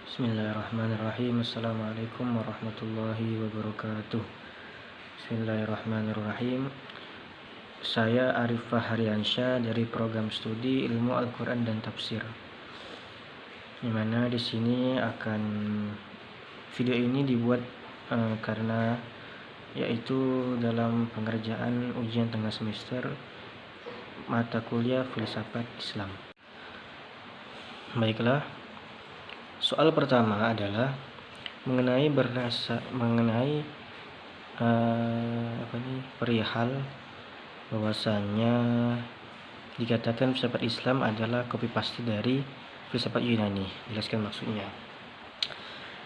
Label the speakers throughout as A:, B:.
A: Bismillahirrahmanirrahim. Assalamualaikum warahmatullahi wabarakatuh. Bismillahirrahmanirrahim. Saya Arif Fahriansyah dari program studi Ilmu Al-Quran dan Tafsir. Di mana di sini video ini dibuat karena yaitu dalam pengerjaan ujian tengah semester mata kuliah Filsafat Islam. Baiklah. Soal pertama adalah mengenai perihal bahwasannya dikatakan filsafat Islam adalah copy paste dari filsafat Yunani. Jelaskan maksudnya.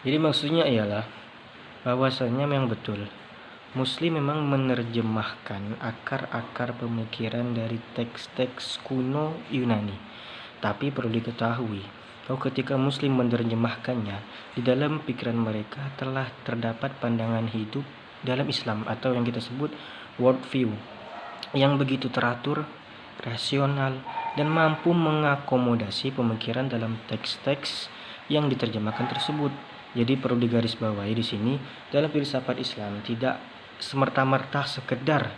A: Jadi maksudnya ialah bahwasannya memang betul Muslim memang menerjemahkan akar-akar pemikiran dari teks-teks kuno Yunani. Tapi perlu diketahui bahwa ketika Muslim menerjemahkannya, di dalam pikiran mereka telah terdapat pandangan hidup dalam Islam atau yang kita sebut world view yang begitu teratur, rasional, dan mampu mengakomodasi pemikiran dalam teks-teks yang diterjemahkan tersebut. Jadi perlu digarisbawahi di sini dalam filsafat Islam tidak semerta-merta sekedar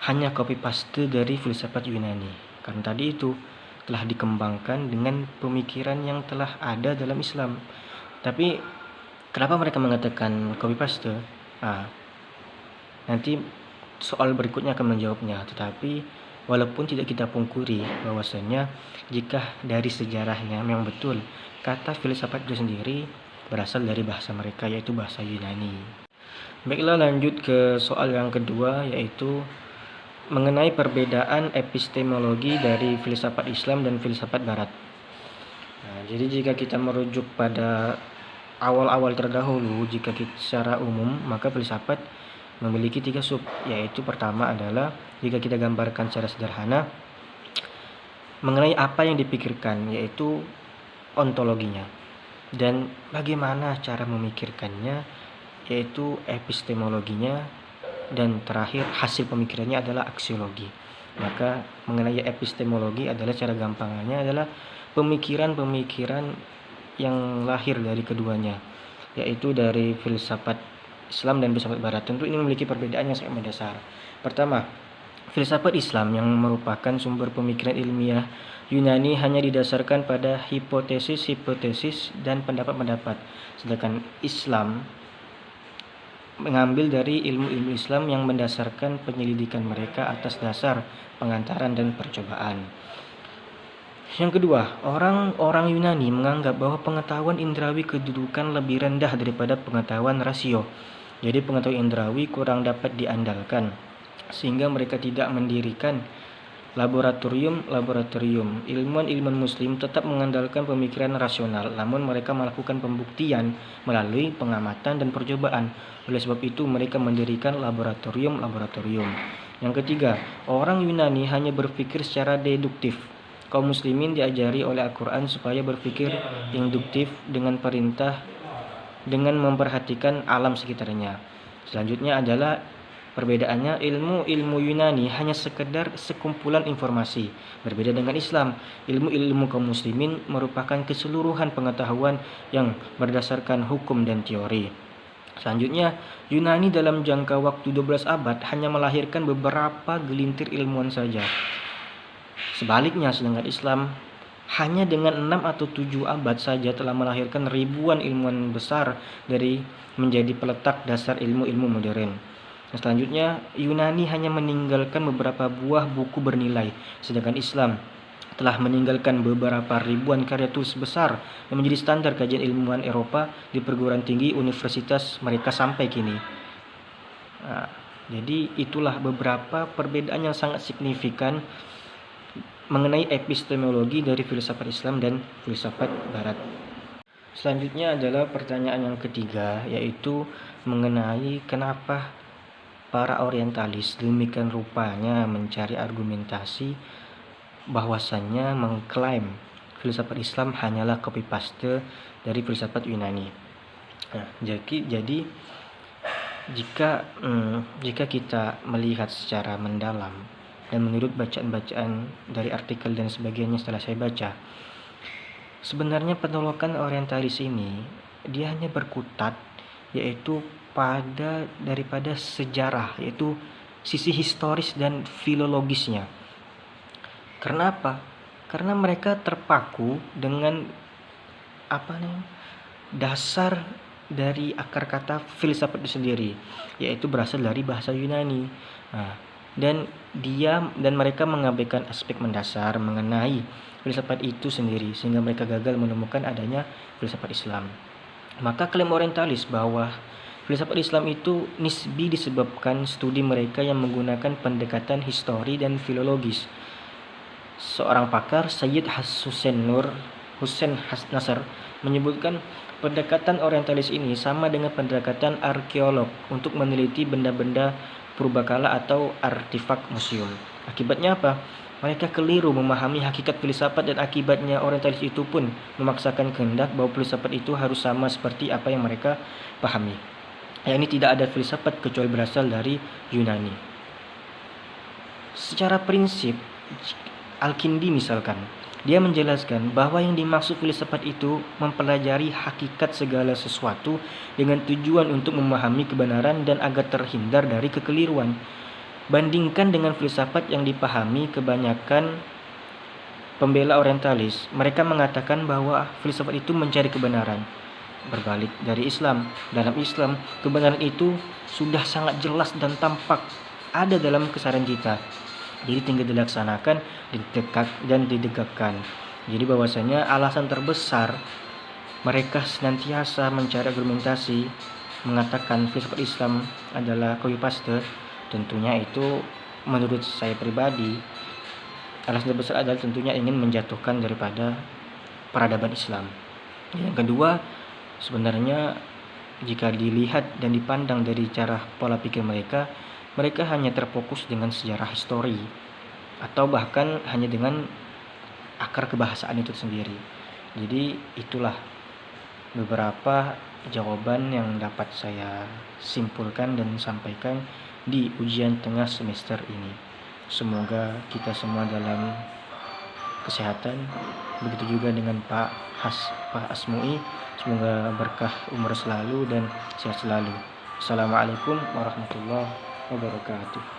A: hanya copy paste dari filsafat Yunani. Karena tadi itu telah dikembangkan dengan pemikiran yang telah ada dalam Islam. Tapi kenapa mereka mengatakan copy paste? Nanti soal berikutnya akan menjawabnya. Tetapi walaupun tidak kita pungkiri bahwasanya jika dari sejarahnya memang betul kata filsafat itu sendiri berasal dari bahasa mereka, yaitu bahasa Yunani. Baiklah, lanjut ke soal yang kedua, yaitu mengenai perbedaan epistemologi dari filsafat Islam dan filsafat Barat. Jadi jika kita merujuk pada awal-awal terdahulu, jika secara umum maka filsafat memiliki 3 sub, yaitu pertama adalah jika kita gambarkan secara sederhana mengenai apa yang dipikirkan, yaitu ontologinya, dan bagaimana cara memikirkannya, yaitu epistemologinya, dan terakhir hasil pemikirannya adalah aksiologi. Maka mengenai epistemologi adalah cara gampangannya adalah pemikiran-pemikiran yang lahir dari keduanya, yaitu dari filsafat Islam dan filsafat Barat. Tentu ini memiliki perbedaan yang sangat mendasar. Pertama, filsafat Islam yang merupakan sumber pemikiran ilmiah Yunani hanya didasarkan pada hipotesis-hipotesis dan pendapat-pendapat, sedangkan Islam mengambil dari ilmu-ilmu Islam yang mendasarkan penyelidikan mereka atas dasar pengantaran dan percobaan. Yang kedua, orang-orang Yunani menganggap bahwa pengetahuan indrawi kedudukan lebih rendah daripada pengetahuan rasio. Jadi pengetahuan indrawi kurang dapat diandalkan, sehingga mereka tidak mendirikan laboratorium. Ilmuwan Muslim tetap mengandalkan pemikiran rasional, namun mereka melakukan pembuktian melalui pengamatan dan percobaan. Oleh sebab itu mereka mendirikan laboratorium. Yang ketiga, orang Yunani hanya berpikir secara deduktif. Kaum muslimin diajari oleh Al-Quran supaya berpikir induktif dengan perintah dengan memperhatikan alam sekitarnya. Selanjutnya adalah perbedaannya, ilmu Yunani hanya sekedar sekumpulan informasi. Berbeda dengan Islam, ilmu kaum muslimin merupakan keseluruhan pengetahuan yang berdasarkan hukum dan teori. Selanjutnya, Yunani dalam jangka waktu 12 abad hanya melahirkan beberapa gelintir ilmuwan saja. Sebaliknya, sedangkan Islam hanya dengan 6 atau 7 abad saja telah melahirkan ribuan ilmuwan besar dari menjadi peletak dasar ilmu-ilmu modern. Selanjutnya, Yunani hanya meninggalkan beberapa buah buku bernilai, sedangkan Islam telah meninggalkan beberapa ribuan karya tulis besar yang menjadi standar kajian ilmuwan Eropa di perguruan tinggi universitas mereka sampai kini. Jadi itulah beberapa perbedaan yang sangat signifikan mengenai epistemologi dari filsafat Islam dan filsafat Barat. Selanjutnya adalah pertanyaan yang ketiga, yaitu mengenai kenapa para orientalis demikian rupanya mencari argumentasi bahwasannya mengklaim filsafat Islam hanyalah copy paste dari filsafat Yunani. Jadi jika kita melihat secara mendalam dan menurut bacaan-bacaan dari artikel dan sebagainya setelah saya baca, Sebenarnya penolakan orientalis ini dia hanya berkutat yaitu daripada sejarah, yaitu sisi historis dan filologisnya. Karena apa? Karena mereka terpaku dengan dasar dari akar kata filsafat itu sendiri, yaitu berasal dari bahasa Yunani. Nah, dan mereka mengabaikan aspek mendasar mengenai filsafat itu sendiri, sehingga mereka gagal menemukan adanya filsafat Islam. Maka klaim orientalis bahwa filsafat Islam itu nisbi disebabkan studi mereka yang menggunakan pendekatan histori dan filologis. Seorang pakar, Sayyid Hussein Nasr, menyebutkan pendekatan orientalis ini sama dengan pendekatan arkeolog untuk meneliti benda-benda purbakala atau artefak museum. Akibatnya apa? Mereka keliru memahami hakikat filsafat, dan akibatnya orientalis itu pun memaksakan kehendak bahwa filsafat itu harus sama seperti apa yang mereka pahami. Ini tidak ada filsafat kecuali berasal dari Yunani. Secara prinsip, Al-Kindi misalkan, dia menjelaskan bahwa yang dimaksud filsafat itu mempelajari hakikat segala sesuatu dengan tujuan untuk memahami kebenaran dan agar terhindar dari kekeliruan. Bandingkan dengan filsafat yang dipahami kebanyakan pembela orientalis, mereka mengatakan bahwa filsafat itu mencari kebenaran. Berbalik dari Islam. Dalam Islam, kebenaran itu sudah sangat jelas dan tampak ada dalam kesadaran kita. Jadi tinggal dilaksanakan, dan didegakkan. Jadi bahwasanya alasan terbesar mereka senantiasa mencari argumentasi mengatakan filsafat Islam adalah copy paste, tentunya itu menurut saya pribadi alasan terbesar adalah tentunya ingin menjatuhkan daripada peradaban Islam. Yang kedua, sebenarnya jika dilihat dan dipandang dari cara pola pikir mereka hanya terfokus dengan sejarah histori atau bahkan hanya dengan akar kebahasaan itu sendiri. Jadi itulah beberapa jawaban yang dapat saya simpulkan dan sampaikan di ujian tengah semester ini. Semoga kita semua dalam kesehatan, begitu juga dengan Pak Asmui. Semoga berkah umur selalu dan sehat selalu. Assalamualaikum warahmatullahi wabarakatuh.